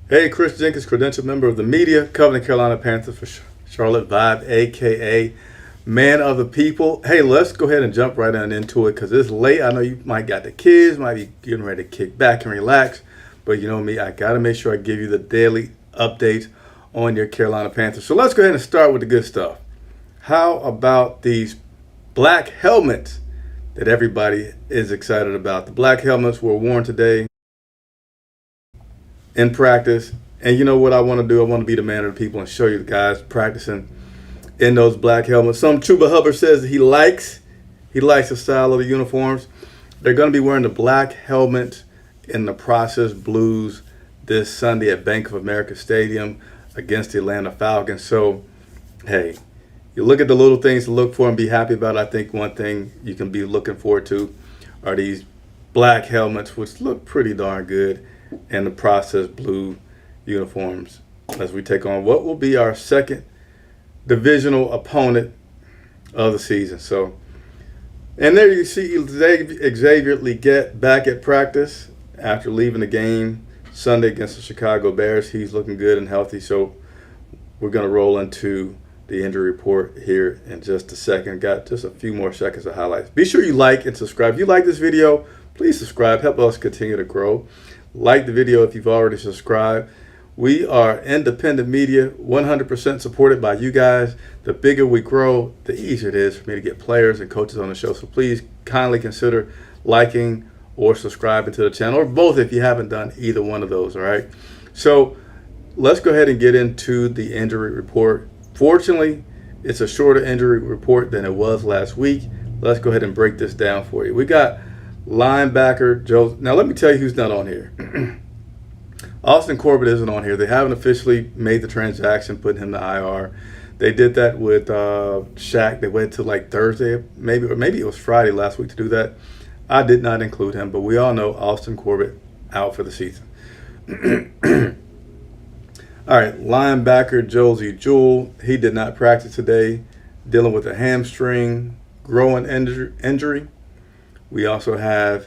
Hey, Chris Jenkins, credentialed member of the media, covering the Carolina Panthers for Charlotte Vibe, aka Man of the People. Hey, let's go ahead and jump right on into it because it's late. I know you might got the kids, might be getting ready to kick back and relax, but you know me, I got to make sure I give you the daily updates on your Carolina Panthers. So let's go ahead and start with the good stuff. How about these black helmets that everybody is excited about? The black helmets were worn today in practice. And you know what I want to do? I want to be the man of the people and show you the guys practicing in those black helmets. Some Chuba Hubbard says that he likes the style of the uniforms. They're going to be wearing the black helmet in the process blues this Sunday at Bank of America Stadium against the Atlanta Falcons. So, hey, you look at the little things to look for and be happy about. I think one thing you can be looking forward to are these black helmets, which look pretty darn good, and the process blue uniforms as we take on what will be our second divisional opponent of the season. So, and there you see Xavier Legette back at practice after leaving the game Sunday against the Chicago Bears. He's looking good and healthy. So we're going to roll into the injury report here in just a second. Got just a few more seconds of highlights. Be sure you like and subscribe. If you like this video, please subscribe. Help us continue to grow. Like the video if you've already subscribed. We are independent media, 100% supported by you guys. The bigger we grow, the easier it is for me to get players and coaches on the show. So please kindly consider liking or subscribing to the channel, or both if you haven't done either one of those, all right? So let's go ahead and get into the injury report. Fortunately, it's a shorter injury report than it was last week. Let's go ahead and break this down for you. We got linebacker Joe. Now let me tell you who's not on here. Austin Corbett isn't on here. They haven't officially made the transaction, putting him to IR. They did that with Shaq. They waited till like Thursday, maybe, or maybe it was Friday last week to do that. I did not include him, but we all know Austin Corbett out for the season. All right, linebacker Josie Jewell. He did not practice today, dealing with a hamstring growing injury. We also have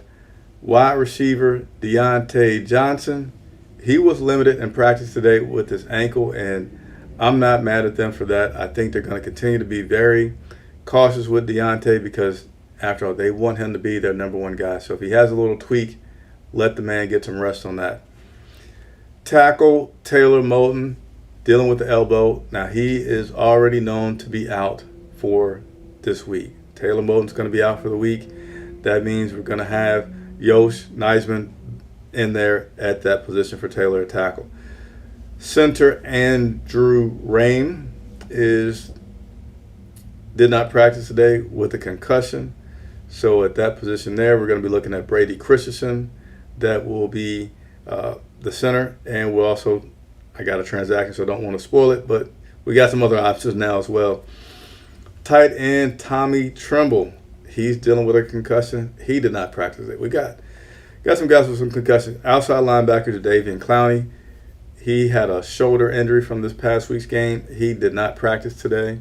wide receiver Deontay Johnson. He was limited in practice today with his ankle, and I'm not mad at them for that. I think they're going to continue to be very cautious with Deontay because, after all, they want him to be their number one guy. So if he has a little tweak, let the man get some rest on that. Tackle Taylor Moton, dealing with the elbow. Now, he is already known to be out for this week. Taylor Moton's going to be out for the week. That means we're going to have Yosh Neisman in there at that position for Taylor at tackle. Center Andrew Rain did not practice today with a concussion. So at that position there, we're going to be looking at Brady Christensen. That will be the center. And we'll also, I got a transaction, so I don't want to spoil it, but we got some other options now as well. Tight end Tommy Tremble. He's dealing with a concussion. He did not practice it. We got some guys with some concussion. Outside linebacker Davian Clowney. He had a shoulder injury from this past week's game. He did not practice today.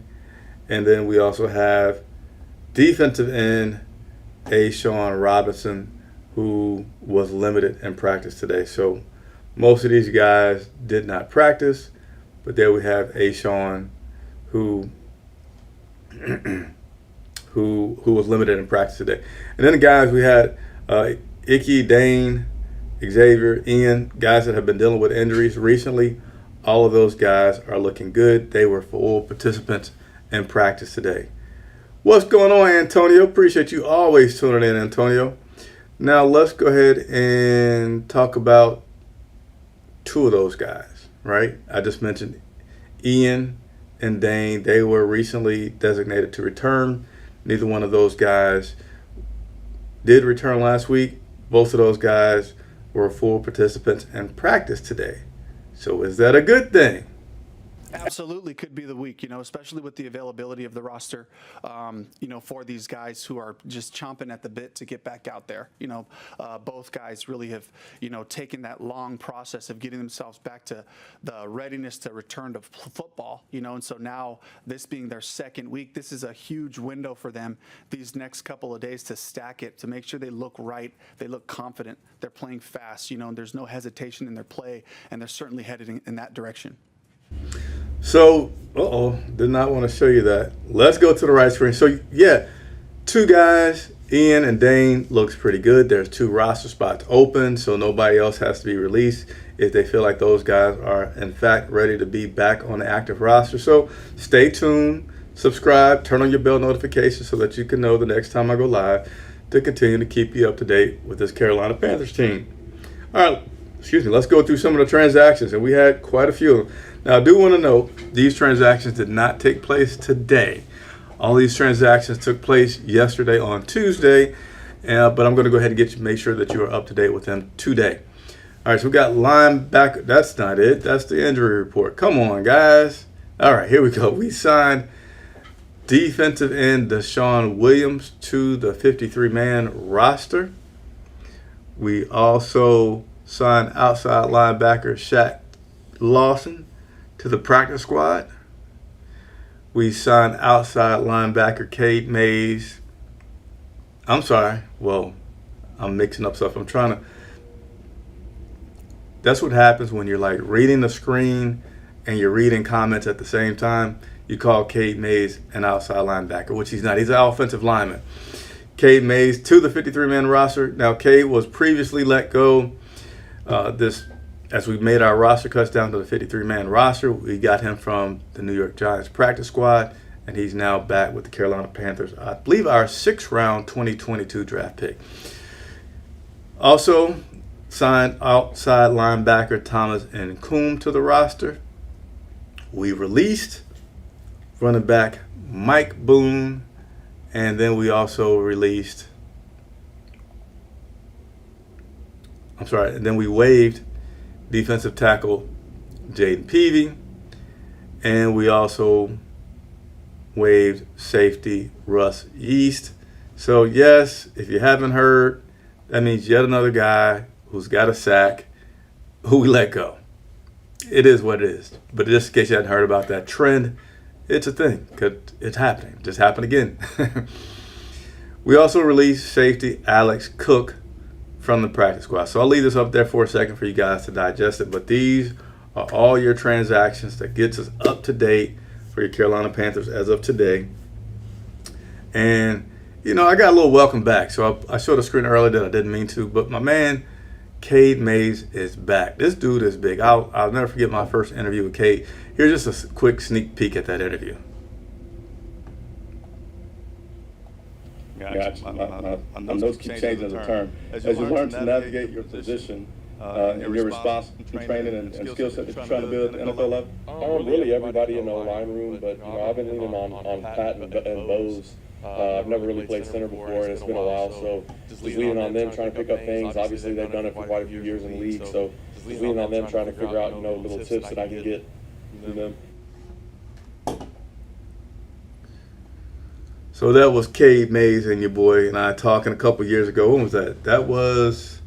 And then we also have defensive end Sean Robinson, who was limited in practice today. So most of these guys did not practice, but there we have Sean, who was limited in practice today. And then the guys we had Icky, Dane, Xavier, Ian, guys that have been dealing with injuries recently. All of those guys are looking good. They were full participants in practice today. What's going on, Antonio? Appreciate you always tuning in, Antonio. Now let's go ahead and talk about two of those guys, right? I just mentioned Ian and Dane. They were recently designated to return. Neither one of those guys did return last week. Both of those guys were full participants in practice today. So is that a good thing? Absolutely could be the week, especially with the availability of the roster, for these guys who are just chomping at the bit to get back out there. Both guys really have, taken that long process of getting themselves back to the readiness to return to football, and so now this being their second week, this is a huge window for them these next couple of days to stack it, to make sure they look right, they look confident, they're playing fast, and there's no hesitation in their play, and they're certainly headed in that direction. So, did not want to show you that. Let's go to the right screen. So, yeah, two guys, Ian and Dane, looks pretty good. There's 2 roster spots open, so nobody else has to be released if they feel like those guys are, in fact, ready to be back on the active roster. So, stay tuned, subscribe, turn on your bell notifications so that you can know the next time I go live to continue to keep you up to date with this Carolina Panthers team. All right, let's go through some of the transactions, and we had quite a few of them. Now, I do want to note, these transactions did not take place today. All these transactions took place yesterday on Tuesday, but I'm going to go ahead and make sure that you are up to date with them today. All right, so we got linebacker. That's not it. That's the injury report. Come on, guys. All right, here we go. We signed defensive end Deshaun Williams to the 53-man roster. We also signed outside linebacker Shaq Lawson to the practice squad. We signed outside linebacker Cade Mays. I'm mixing up stuff. That's what happens when you're like reading the screen and you're reading comments at the same time. You call Cade Mays an outside linebacker, which he's not. He's an offensive lineman. Cade Mays to the 53-man roster. Now, Cade was previously let go. As we made our roster cuts down to the 53-man roster, we got him from the New York Giants practice squad, and he's now back with the Carolina Panthers. I believe our 6th-round 2022 draft pick. Also signed outside linebacker Thomas Nkoum to the roster. We released running back Mike Boone, and then we also released we waived defensive tackle Jaden Peavy, and we also waived safety Russ Yeast. So yes, if you haven't heard, that means yet another guy who's got a sack who we let go. It is what it is. But just in case you hadn't heard about that trend, it's a thing because it's happening. It just happened again. We also released safety Alex Cook from the practice squad. So I'll leave this up there for a second for you guys to digest it. But these are all your transactions that gets us up to date for your Carolina Panthers as of today. And, I got a little welcome back. So I showed a screen earlier that I didn't mean to. But my man, Cade Mays, is back. This dude is big. I'll never forget my first interview with Cade. Here's just a quick sneak peek at that interview. Gotcha. My notes keep changing the term. As you learn to navigate your position and your response to training and skill set that you're trying to build at the NFL level? Really everybody in the line room, but I've been leaning on Pat and Bose. I've never really played center before, and it's been a while, so just leaning on them, trying to pick up things. Obviously, they've done it for quite a few years in the league, so just leaning on them, trying to figure out, little tips that I can get from them. So that was Cade Mays and your boy and I talking a couple years ago. When was that? That was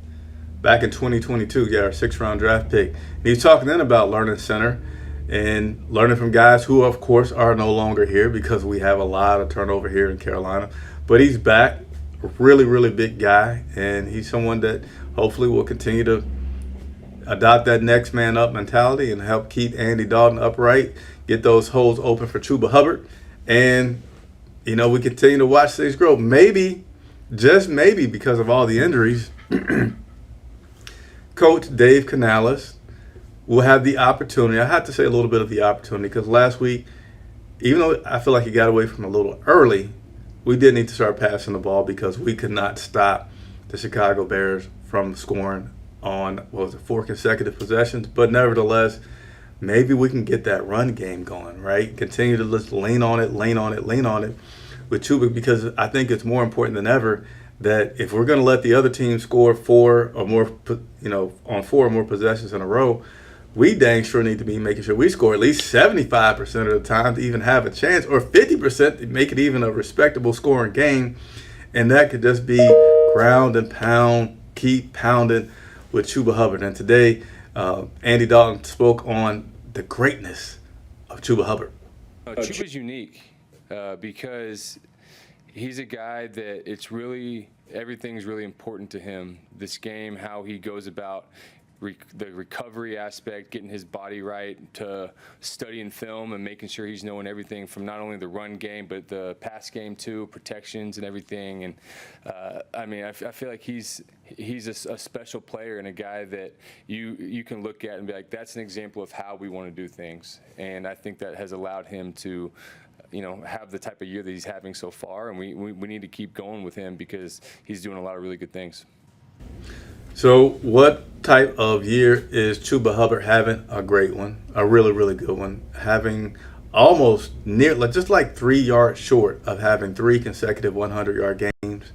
back in 2022. Yeah, our 6th-round draft pick. And he was talking then about learning center and learning from guys who, of course, are no longer here because we have a lot of turnover here in Carolina. But he's back, a really, really big guy, and he's someone that hopefully will continue to adopt that next man up mentality and help keep Andy Dalton upright, get those holes open for Chuba Hubbard, and we continue to watch things grow. Maybe, just maybe, because of all the injuries, Coach Dave Canales will have the opportunity. I have to say a little bit of the opportunity because last week, even though I feel like he got away from a little early, we did need to start passing the ball because we could not stop the Chicago Bears from scoring on, 4 consecutive possessions. But nevertheless, maybe we can get that run game going, right? Continue to just lean on it with Chuba, because I think it's more important than ever that if we're going to let the other team score 4 or more, on 4 or more possessions in a row, we dang sure need to be making sure we score at least 75% of the time to even have a chance, or 50% to make it even a respectable scoring game. And that could just be ground and pound, keep pounding with Chuba Hubbard. And today, Andy Dalton spoke on the greatness of Chuba Hubbard. Chuba's unique because he's a guy that everything's really important to him. This game, how he goes about the recovery aspect, getting his body right, to studying film and making sure he's knowing everything from not only the run game but the pass game too, protections and everything. And I feel like he's a special player and a guy that you can look at and be like, that's an example of how we want to do things. And I think that has allowed him to have the type of year that he's having so far, and we need to keep going with him because he's doing a lot of really good things. So what type of year is Chuba Hubbard having? A great one, a really, really good one. Having almost just like 3 yards short of having 3 consecutive 100-yard games.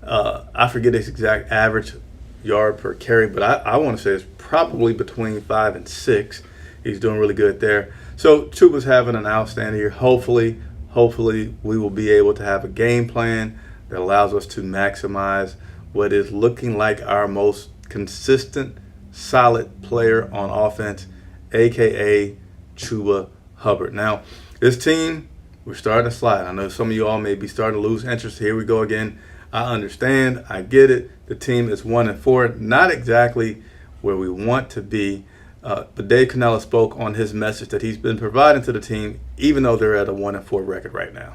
I forget his exact average yard per carry, but I want to say it's probably between 5 and 6. He's doing really good there. So Chuba's having an outstanding year. Hopefully we will be able to have a game plan that allows us to maximize what is looking like our most consistent, solid player on offense, a.k.a. Chuba Hubbard. Now, this team, we're starting to slide. I know some of you all may be starting to lose interest. Here we go again. I understand. I get it. The team is 1-4. Not exactly where we want to be. But Dave Canales spoke on his message that he's been providing to the team, even though they're at a 1-4 record right now.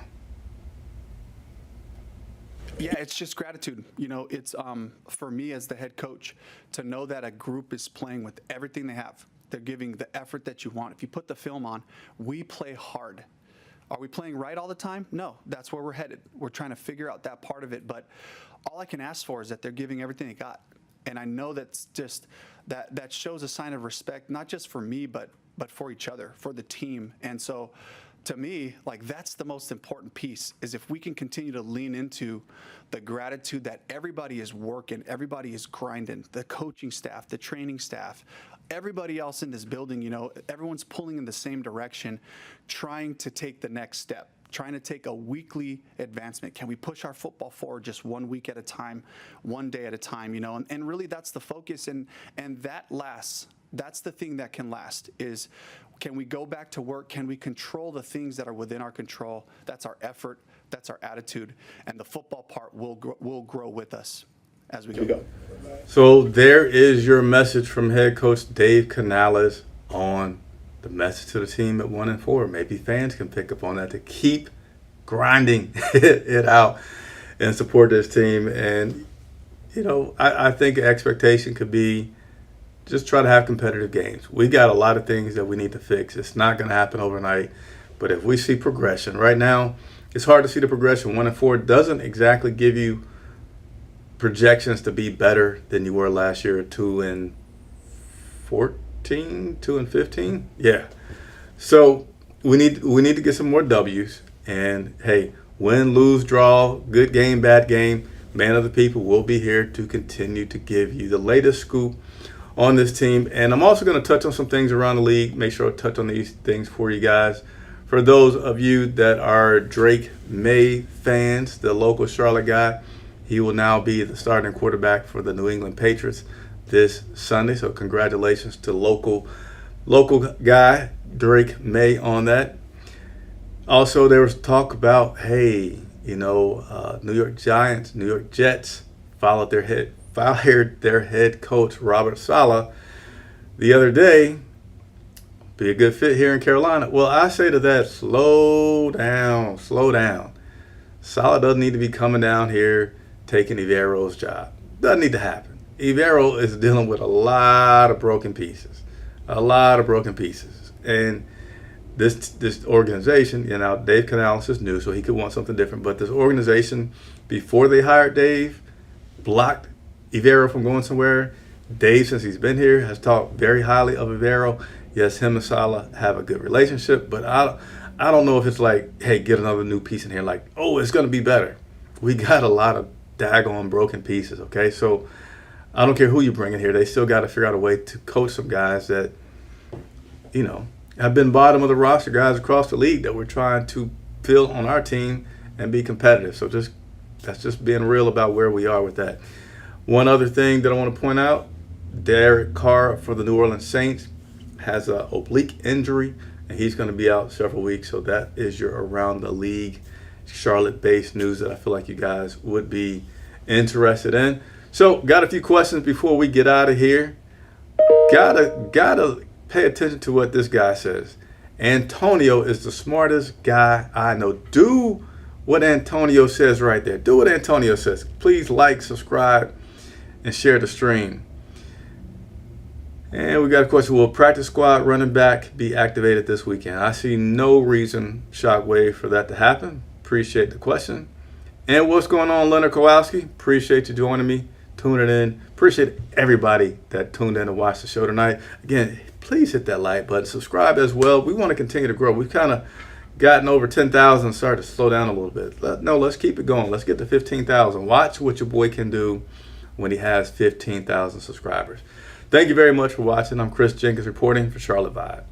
Yeah, it's just gratitude. It's for me as the head coach to know that a group is playing with everything they have. They're giving the effort that you want. If you put the film on, we play hard. Are we playing right all the time? No, that's where we're headed. We're trying to figure out that part of it. But all I can ask for is that they're giving everything they got. And I know that's just that shows a sign of respect, not just for me, but for each other, for the team. And so to me, like, that's the most important piece, is if we can continue to lean into the gratitude that everybody is working, everybody is grinding, the coaching staff, the training staff, everybody else in this building, everyone's pulling in the same direction, trying to take the next step, trying to take a weekly advancement. Can we push our football forward just 1 week at a time, 1 day at a time, and really that's the focus, and that lasts. That's the thing that can last, is can we go back to work? Can we control the things that are within our control? That's our effort. That's our attitude. And the football part will grow with us as we go. So there is your message from head coach Dave Canales on the message to the team at 1-4. Maybe fans can pick up on that, to keep grinding it out and support this team. And, I think expectation could be just try to have competitive games. We got a lot of things that we need to fix. It's not going to happen overnight. But if we see progression, right now, it's hard to see the progression. 1-4 doesn't exactly give you projections to be better than you were last year, 2-14, 2-15. Yeah. So we need to get some more W's. And hey, win, lose, draw, good game, bad game, man of the people will be here to continue to give you the latest scoop on this team. And I'm also going to touch on some things around the league. Make sure I touch on these things for you guys. For those of you that are Cade Mays fans, the local Charlotte guy, he will now be the starting quarterback for the New England Patriots this Sunday. So congratulations to local guy Cade Mays on that. Also, there was talk about, New York Giants, New York Jets fired their head coach Robert Saleh the other day. Be a good fit here in Carolina. Well, I say to that, slow down. Saleh doesn't need to be coming down here taking Evero's job. Doesn't need to happen. Evero is dealing with a lot of broken pieces. And this organization, Dave Canales is new, so he could want something different. But this organization, before they hired Dave, blocked Evero from going somewhere. Dave, since he's been here, has talked very highly of Evero. Yes, him and Saleh have a good relationship, but I don't know if it's like, hey, get another new piece in here, like, oh, it's going to be better. We got a lot of daggone broken pieces, okay? So I don't care who you bring in here. They still got to figure out a way to coach some guys that have been bottom of the roster guys across the league that we're trying to fill on our team and be competitive. So that's just being real about where we are with that. One other thing that I want to point out, Derek Carr for the New Orleans Saints has an oblique injury, and he's going to be out several weeks. So that is your around the league Charlotte-based news that I feel like you guys would be interested in. So got a few questions before we get out of here. Gotta pay attention to what this guy says. Antonio is the smartest guy I know. Do what Antonio says right there. Do what Antonio says. Please like, subscribe, and share the stream. And we got a question. Will practice squad running back be activated this weekend? I see no reason, Shockwave, for that to happen. Appreciate the question. And what's going on, Leonard Kowalski? Appreciate you joining me, tuning in. Appreciate everybody that tuned in to watch the show tonight. Again, please hit that like button. Subscribe as well. We want to continue to grow. We've kind of gotten over 10,000, started to slow down a little bit. Let's keep it going. Let's get to 15,000. Watch what your boy can do when he has 15,000 subscribers. Thank you very much for watching. I'm Chris Jenkins reporting for Charlotte Vibe.